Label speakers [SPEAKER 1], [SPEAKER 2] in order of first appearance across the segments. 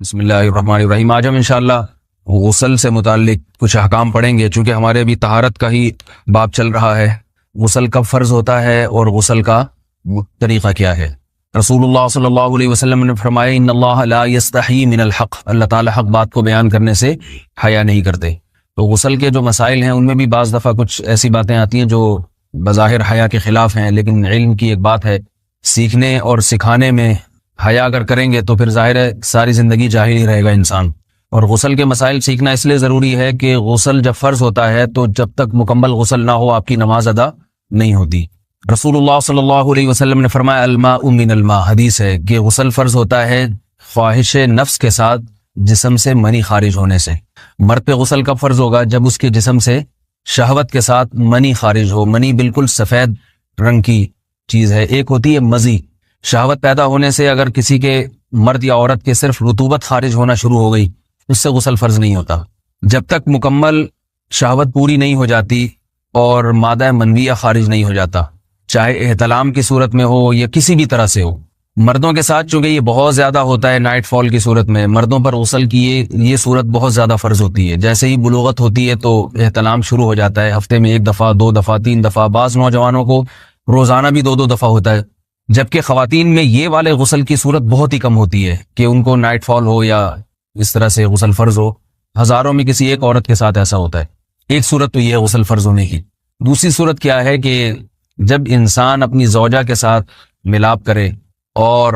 [SPEAKER 1] بسم اللہ الرحمن الرحیم۔ آج ہم انشاءاللہ غسل سے متعلق کچھ احکام پڑھیں گے، چونکہ ہمارے ابھی طہارت کا ہی باب چل رہا ہے۔ غسل کب فرض ہوتا ہے اور غسل کا طریقہ کیا ہے؟ رسول اللہ صلی اللہ علیہ وسلم نے فرمایا ان اللہ لا یستحی من الحق، اللہ تعالی حق بات کو بیان کرنے سے حیا نہیں کرتے۔ تو غسل کے جو مسائل ہیں ان میں بھی بعض دفعہ کچھ ایسی باتیں آتی ہیں جو بظاہر حیا کے خلاف ہیں، لیکن علم کی ایک بات ہے، سیکھنے اور سکھانے میں حیا اگر کریں گے تو پھر ظاہر ہے ساری زندگی جاہل ہی رہے گا انسان۔ اور غسل کے مسائل سیکھنا اس لیے ضروری ہے کہ غسل جب فرض ہوتا ہے تو جب تک مکمل غسل نہ ہو آپ کی نماز ادا نہیں ہوتی۔ رسول اللہ صلی اللہ علیہ وسلم نے فرمایا الماء من الماء، حدیث ہے کہ غسل فرض ہوتا ہے خواہش نفس کے ساتھ جسم سے منی خارج ہونے سے۔ مرد پہ غسل کب فرض ہوگا؟ جب اس کے جسم سے شہوت کے ساتھ منی خارج ہو۔ منی بالکل سفید رنگ کی چیز ہے، ایک ہوتی ہے مزی۔ شہوت پیدا ہونے سے اگر کسی کے مرد یا عورت کے صرف رطوبت خارج ہونا شروع ہو گئی، اس سے غسل فرض نہیں ہوتا۔ جب تک مکمل شہوت پوری نہیں ہو جاتی اور مادہ منویہ خارج نہیں ہو جاتا، چاہے احتلام کی صورت میں ہو یا کسی بھی طرح سے ہو۔ مردوں کے ساتھ چونکہ یہ بہت زیادہ ہوتا ہے، نائٹ فال کی صورت میں مردوں پر غسل کی یہ صورت بہت زیادہ فرض ہوتی ہے۔ جیسے ہی بلوغت ہوتی ہے تو احتلام شروع ہو جاتا ہے، ہفتے میں 1 دفعہ 2 دفعہ 3 دفعہ، بعض نوجوانوں کو روزانہ بھی 2 دفعہ ہوتا ہے، جبکہ خواتین میں یہ والے غسل کی صورت بہت ہی کم ہوتی ہے کہ ان کو نائٹ فال ہو یا اس طرح سے غسل فرض ہو۔ ہزاروں میں کسی ایک عورت کے ساتھ ایسا ہوتا ہے۔ ایک صورت تو یہ ہے غسل فرض ہونے کی۔ دوسری صورت کیا ہے کہ جب انسان اپنی زوجہ کے ساتھ ملاپ کرے اور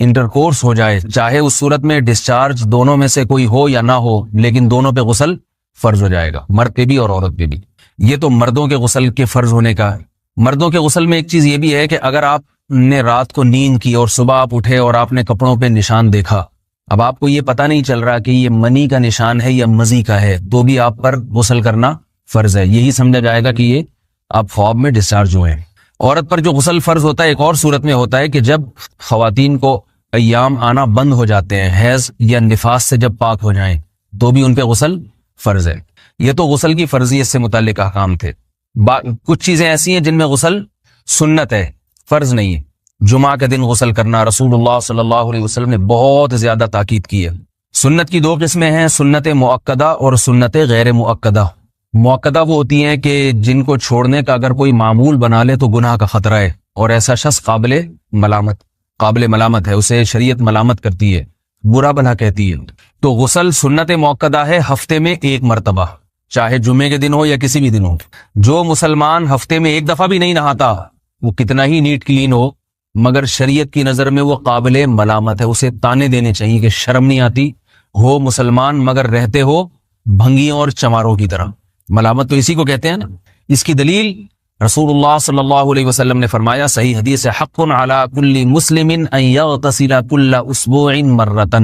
[SPEAKER 1] انٹرکورس ہو جائے، چاہے اس صورت میں ڈسچارج دونوں میں سے کوئی ہو یا نہ ہو، لیکن دونوں پہ غسل فرض ہو جائے گا، مرد پہ بھی اور عورت پہ بھی۔ یہ تو مردوں کے غسل کے فرض ہونے کا ہے۔ مردوں کے غسل میں ایک چیز یہ بھی ہے کہ اگر آپ نے رات کو نیند کی اور صبح آپ اٹھے اور آپ نے کپڑوں پہ نشان دیکھا، اب آپ کو یہ پتہ نہیں چل رہا کہ یہ منی کا نشان ہے یا مزی کا ہے، تو بھی آپ پر غسل کرنا فرض ہے۔ یہی سمجھا جائے گا کہ یہ آپ خواب میں ڈسچارج ہوئے ہیں۔ عورت پر جو غسل فرض ہوتا ہے ایک اور صورت میں ہوتا ہے کہ جب خواتین کو ایام آنا بند ہو جاتے ہیں، حیض یا نفاس سے جب پاک ہو جائیں، تو بھی ان پہ غسل فرض ہے۔ یہ تو غسل کی فرضیت سے متعلق احکام تھے۔ کچھ چیزیں ایسی ہیں جن میں غسل سنت ہے، فرض نہیں ہے۔ جمعہ کے دن غسل کرنا رسول اللہ صلی اللہ علیہ وسلم نے بہت زیادہ تاکید کی ہے۔ سنت کی 2 قسمیں ہیں، سنت مؤکدہ اور سنت غیر مؤکدہ۔ مؤکدہ وہ ہوتی ہیں کہ جن کو چھوڑنے کا اگر کوئی معمول بنا لے تو گناہ کا خطرہ ہے، اور ایسا شخص قابل ملامت ہے، اسے شریعت ملامت کرتی ہے، برا بھلا کہتی ہے۔ تو غسل سنت مؤکدہ ہے، ہفتے میں 1 مرتبہ، چاہے جمعے کے دن ہو یا کسی بھی دن ہو۔ جو مسلمان ہفتے میں 1 دفعہ بھی نہیں نہاتا، وہ کتنا ہی نیٹ کلین ہو، مگر شریعت کی نظر میں وہ قابل ملامت ہے، اسے تانے دینے چاہیے کہ شرم نہیں آتی ہو مسلمان مگر رہتے ہو بھنگیوں اور چماروں کی طرح۔ ملامت تو اسی کو کہتے ہیں نا۔ اس کی دلیل رسول اللہ صلی اللہ علیہ وسلم نے فرمایا، صحیح حدیث ہے، حق علی کل مسلم ان یغتسل کل اسبوع مرۃ،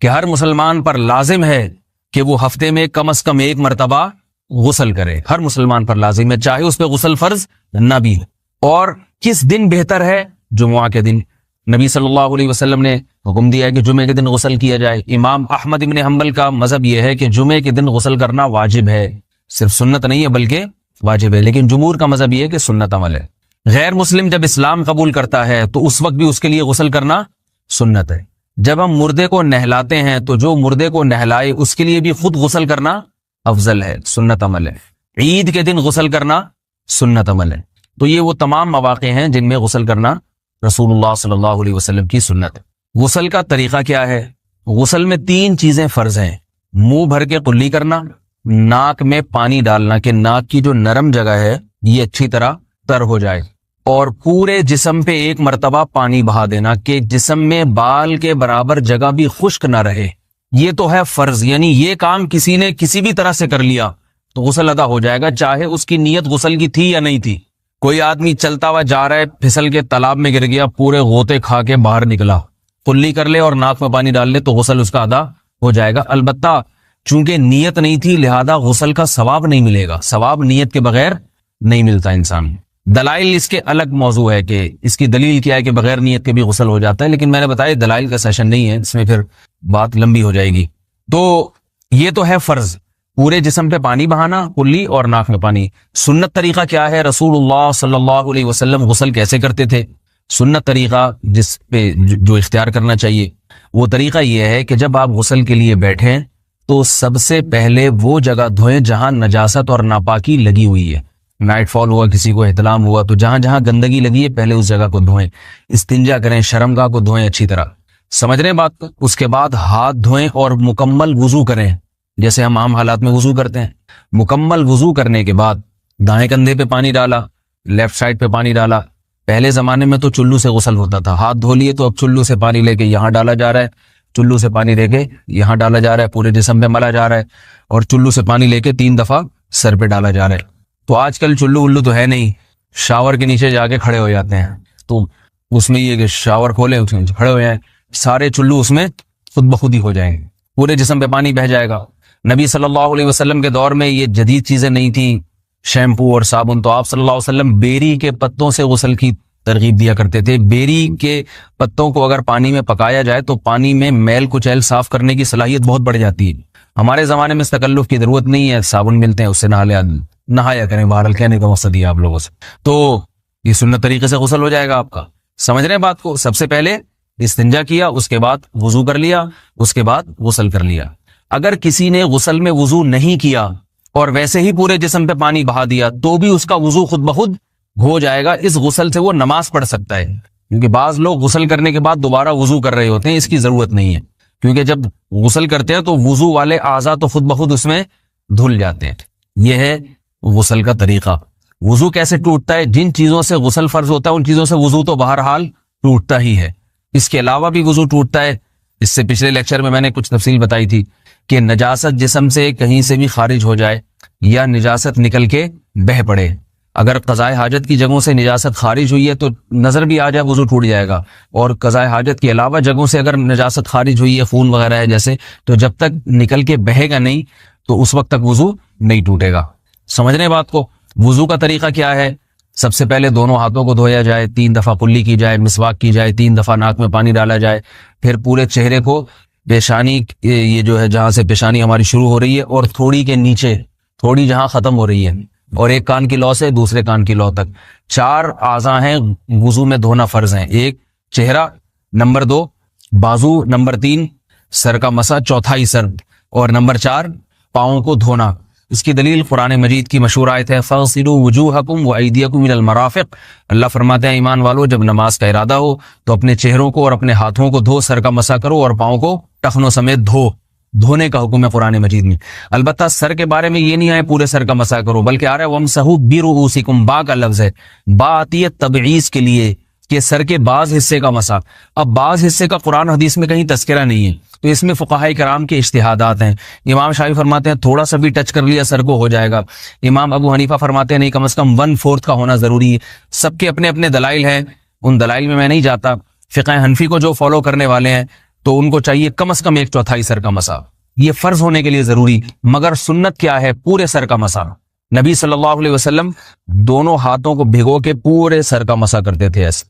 [SPEAKER 1] کہ ہر مسلمان پر لازم ہے کہ وہ ہفتے میں کم از کم 1 مرتبہ غسل کرے۔ ہر مسلمان پر لازم ہے، چاہے اس پہ غسل فرض نہ بھی ہے۔ اور کس دن بہتر ہے؟ جمعہ کے دن۔ نبی صلی اللہ علیہ وسلم نے حکم دیا ہے کہ جمعے کے دن غسل کیا جائے۔ امام احمد ابن حنبل کا مذہب یہ ہے کہ جمعے کے دن غسل کرنا واجب ہے، صرف سنت نہیں ہے بلکہ واجب ہے، لیکن جمہور کا مذہب یہ ہے کہ سنت عمل ہے۔ غیر مسلم جب اسلام قبول کرتا ہے تو اس وقت بھی اس کے لیے غسل کرنا سنت ہے۔ جب ہم مردے کو نہلاتے ہیں تو جو مردے کو نہلائے اس کے لیے بھی خود غسل کرنا افضل ہے، سنت عمل ہے۔ عید کے دن غسل کرنا سنت عمل ہے۔ تو یہ وہ تمام مواقع ہیں جن میں غسل کرنا رسول اللہ صلی اللہ علیہ وسلم کی سنت ہے۔ غسل کا طریقہ کیا ہے؟ غسل میں 3 چیزیں فرض ہیں، منہ بھر کے قلی کرنا، ناک میں پانی ڈالنا کہ ناک کی جو نرم جگہ ہے یہ اچھی طرح تر ہو جائے، اور پورے جسم پہ 1 مرتبہ پانی بہا دینا کہ جسم میں بال کے برابر جگہ بھی خشک نہ رہے۔ یہ تو ہے فرض، یعنی یہ کام کسی نے کسی بھی طرح سے کر لیا تو غسل ادا ہو جائے گا، چاہے اس کی نیت غسل کی تھی یا نہیں تھی۔ کوئی آدمی چلتا ہوا جا رہا ہے، پھسل کے تالاب میں گر گیا، پورے غوطے کھا کے باہر نکلا، قلی کر لے اور ناک میں پانی ڈال لے تو غسل اس کا ادا ہو جائے گا۔ البتہ چونکہ نیت نہیں تھی لہذا غسل کا ثواب نہیں ملے گا، ثواب نیت کے بغیر نہیں ملتا انسان۔ دلائل اس کے الگ موضوع ہے کہ اس کی دلیل کیا ہے کہ بغیر نیت کے بھی غسل ہو جاتا ہے، لیکن میں نے بتایا دلائل کا سیشن نہیں ہے، اس میں پھر بات لمبی ہو جائے گی۔ تو یہ تو ہے فرض، پورے جسم پہ پانی بہانا، کلی اور ناک میں پانی۔ سنت طریقہ کیا ہے؟ رسول اللہ صلی اللہ علیہ وسلم غسل کیسے کرتے تھے؟ سنت طریقہ جس پہ جو اختیار کرنا چاہیے وہ طریقہ یہ ہے کہ جب آپ غسل کے لیے بیٹھیں تو سب سے پہلے وہ جگہ دھوئیں جہاں نجاست اور ناپاکی لگی ہوئی ہے. نائٹ فال ہوا, کسی کو احتلام ہوا, تو جہاں جہاں گندگی لگی ہے پہلے اس جگہ کو دھوئیں. استنجا کریں, شرمگاہ کو دھوئیں اچھی طرح. سمجھ رہے ہیں بات کو؟ اس کے بعد ہاتھ دھوئیں اور مکمل وضو کریں جیسے ہم عام حالات میں وضو کرتے ہیں. مکمل وضو کرنے کے بعد دائیں کندھے پہ پانی ڈالا, لیفٹ سائڈ پہ پانی ڈالا. پہلے زمانے میں تو چلو سے غسل ہوتا تھا, ہاتھ دھو لیے تو اب چلو سے پانی لے کے یہاں ڈالا جا رہا ہے, چلو سے پانی لے کے یہاں ڈالا جا رہا ہے, پورے جسم پہ ملا جا رہا ہے, اور چلو سے پانی لے کے 3 دفعہ سر پہ ڈالا جا رہا ہے. تو آج کل چلو الو تو ہے نہیں, شاور کے نیچے جا کے کھڑے ہو جاتے ہیں. تو اس میں یہ کہ شاور کھولے, اس میں کھڑے ہو جائیں, سارے چلو اس میں خود بخود ہی ہو جائیں گے, پورے جسم پہ پانی بہ جائے گا. نبی صلی اللہ علیہ وسلم کے دور میں یہ جدید چیزیں نہیں تھیں, شیمپو اور صابن. تو آپ صلی اللہ علیہ وسلم بیری کے پتوں سے غسل کی ترغیب دیا کرتے تھے. بیری کے پتوں کو اگر پانی میں پکایا جائے تو پانی میں میل کچیل صاف کرنے کی صلاحیت بہت بڑھ جاتی ہے. ہمارے زمانے میں اس تکلف کی ضرورت نہیں ہے, صابن ملتے ہیں اس سے نہایا کریں. بہرحال کہنے کا مقصد یہ آپ لوگوں سے, تو یہ سنت طریقے سے غسل ہو جائے گا آپ کا. سمجھ رہے ہیں بات کو؟ سب سے پہلے استنجا کیا, اس کے بعد وضو کر لیا, اس کے بعد غسل کر لیا. اگر کسی نے غسل میں وضو نہیں کیا اور ویسے ہی پورے جسم پہ پانی بہا دیا تو بھی اس کا وضو خود بخود ہو جائے گا. اس غسل سے وہ نماز پڑھ سکتا ہے, کیونکہ بعض لوگ غسل کرنے کے بعد دوبارہ وضو کر رہے ہوتے ہیں. اس کی ضرورت نہیں ہے, کیونکہ جب غسل کرتے ہیں تو وضو والے اعضاء تو خود بخود اس میں دھل جاتے ہیں. یہ ہے غسل کا طریقہ. وضو کیسے ٹوٹتا ہے؟ جن چیزوں سے غسل فرض ہوتا ہے ان چیزوں سے وضو تو بہرحال ٹوٹتا ہی ہے. اس کے علاوہ بھی وضو ٹوٹتا ہے. اس سے پچھلے لیکچر میں میں نے کچھ تفصیل بتائی تھی کہ نجاست جسم سے کہیں سے بھی خارج ہو جائے یا نجاست نکل کے بہ پڑے. اگر قضائے حاجت کی جگہوں سے نجاست خارج ہوئی ہے تو نظر بھی آ جائے وضو ٹوٹ جائے گا, اور قضائے حاجت کے علاوہ جگہوں سے اگر نجاست خارج ہوئی ہے, خون وغیرہ ہے جیسے, تو جب تک نکل کے بہے گا نہیں تو اس وقت تک وضو نہیں ٹوٹے گا. سمجھ رہے ہیں بات کو؟ وضو کا طریقہ کیا ہے؟ سب سے پہلے دونوں ہاتھوں کو دھویا جائے, 3 دفعہ کلی کی جائے, مسواک کی جائے, 3 دفعہ ناک میں پانی ڈالا جائے. پھر پورے چہرے کو, پیشانی یہ جو ہے جہاں سے پیشانی ہماری شروع ہو رہی ہے اور تھوڑی کے نیچے تھوڑی جہاں ختم ہو رہی ہے, اور ایک کان کی لو سے دوسرے کان کی لو تک 4 اعضاء ہیں وضو میں دھونا فرض ہیں. 1 چہرہ, نمبر 2 بازو, نمبر 3 سر کا مسا, چوتھائی سر, اور نمبر 4 پاؤں کو دھونا. اس کی دلیل قرآن مجید کی مشہور آیت ہے فَاغْسِلُوا وُجُوهَكُمْ وَأَيْدِيَكُمْ إِلَى الْمَرَافِقِ. اللہ فرماتے ہیں ایمان والو, جب نماز کا ارادہ ہو تو اپنے چہروں کو اور اپنے ہاتھوں کو دھو, سر کا مسا کرو اور پاؤں کو ٹخنوں سمیت دھو. دھونے کا حکم ہے قرآن مجید میں. البتہ سر کے بارے میں یہ نہیں آئے پورے سر کا مسا کرو, بلکہ آ رہا ہے وَامْسَحُوا بِرُؤُوسِكُمْ. با کا لفظ ہے, با آتی ہے تبعیض کے لیے کہ سر کے بعض حصے کا مسا. اب بعض حصے کا قرآن حدیث میں کہیں تذکرہ نہیں ہے, تو اس میں فقہاء کرام کے اجتہادات ہیں. امام شافعی فرماتے ہیں تھوڑا سا بھی ٹچ کر لیا سر کو ہو جائے گا. امام ابو حنیفہ فرماتے ہیں نہیں, کم از کم 1/4 کا ہونا ضروری ہے. سب کے اپنے اپنے دلائل ہیں, ان دلائل میں نہیں جاتا. فقہ حنفی کو جو فالو کرنے والے ہیں تو ان کو چاہیے کم از کم 1/4 سر کا مسا, یہ فرض ہونے کے لیے ضروری. مگر سنت کیا ہے؟ پورے سر کا مسا. نبی صلی اللہ علیہ وسلم دونوں ہاتھوں کو بھگو کے پورے سر کا مسا کرتے تھے ایسے.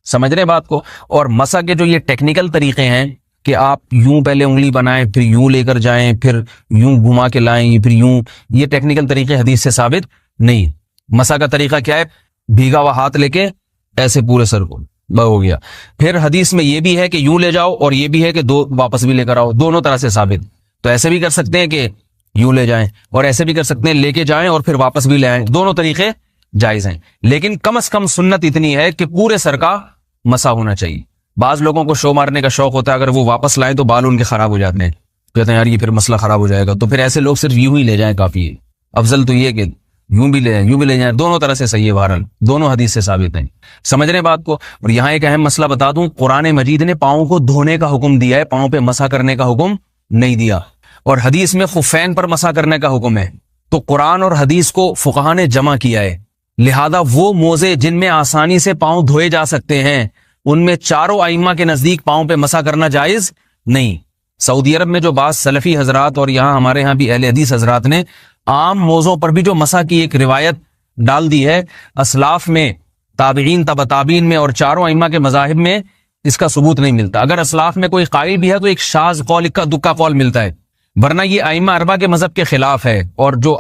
[SPEAKER 1] سمجھ رہے بات کو؟ اور مسا کے جو یہ ٹیکنیکل طریقے ہیں کہ آپ یوں پہلے انگلی بنائیں, پھر یوں لے کر جائیں, پھر یوں گھما کے لائیں, پھر یوں, یہ ٹیکنیکل طریقے حدیث سے ثابت نہیں. مسا کا طریقہ کیا ہے؟ بھیگا ہوا ہاتھ لے کے ایسے پورے سر کو ہو گیا. پھر حدیث میں یہ بھی ہے کہ یوں لے جاؤ اور یہ بھی ہے کہ 2 واپس بھی لے کر آؤ, دونوں طرح سے ثابت. تو ایسے بھی کر سکتے ہیں کہ یوں لے جائیں, اور ایسے بھی کر سکتے ہیں لے کے جائیں اور پھر واپس بھی لے آئیں, دونوں طریقے جائز ہیں. لیکن کم از کم سنت اتنی ہے کہ پورے سر کا مسا ہونا چاہیے. بعض لوگوں کو شو مارنے کا شوق ہوتا ہے, اگر وہ واپس لائیں تو بال ان کے خراب ہو جاتے ہیں, کہتے ہیں یار یہ پھر مسئلہ خراب ہو جائے گا, تو پھر ایسے لوگ صرف یوں ہی لے جائیں کافی ہے. افضل تو یہ کہ یوں بھی لے جائیں, یوں بھی لے جائیں, دونوں طرح سے صحیح ہے. بہرحال دونوں حدیث سے ثابت ہیں. سمجھ رہے ہیں بات کو؟ اور یہاں ایک اہم مسئلہ بتا دوں, قرآن مجید نے پاؤں کو دھونے کا حکم دیا ہے, پاؤں پہ مسا کرنے کا حکم نہیں دیا. اور حدیث میں خفین پر مسا کرنے کا حکم ہے. تو قرآن اور حدیث کو فقہاء نے جمع کیا ہے, لہذا وہ موزے جن میں آسانی سے پاؤں دھوئے جا سکتے ہیں ان میں چاروں ائمہ کے نزدیک پاؤں پہ مسا کرنا جائز نہیں. سعودی عرب میں جو بعض سلفی حضرات اور یہاں ہمارے ہاں بھی اہل حدیث حضرات نے عام موزوں پر بھی جو مسا کی ایک روایت ڈال دی ہے, اسلاف میں, تابعین, تبع تابعین میں اور چاروں ائمہ کے مذاہب میں اس کا ثبوت نہیں ملتا. اگر اسلاف میں کوئی قائل بھی ہے تو ایک شاذ قول, اکا دکا قول ملتا ہے, ورنہ یہ ائمہ اربعہ کے مذہب کے خلاف ہے. اور جو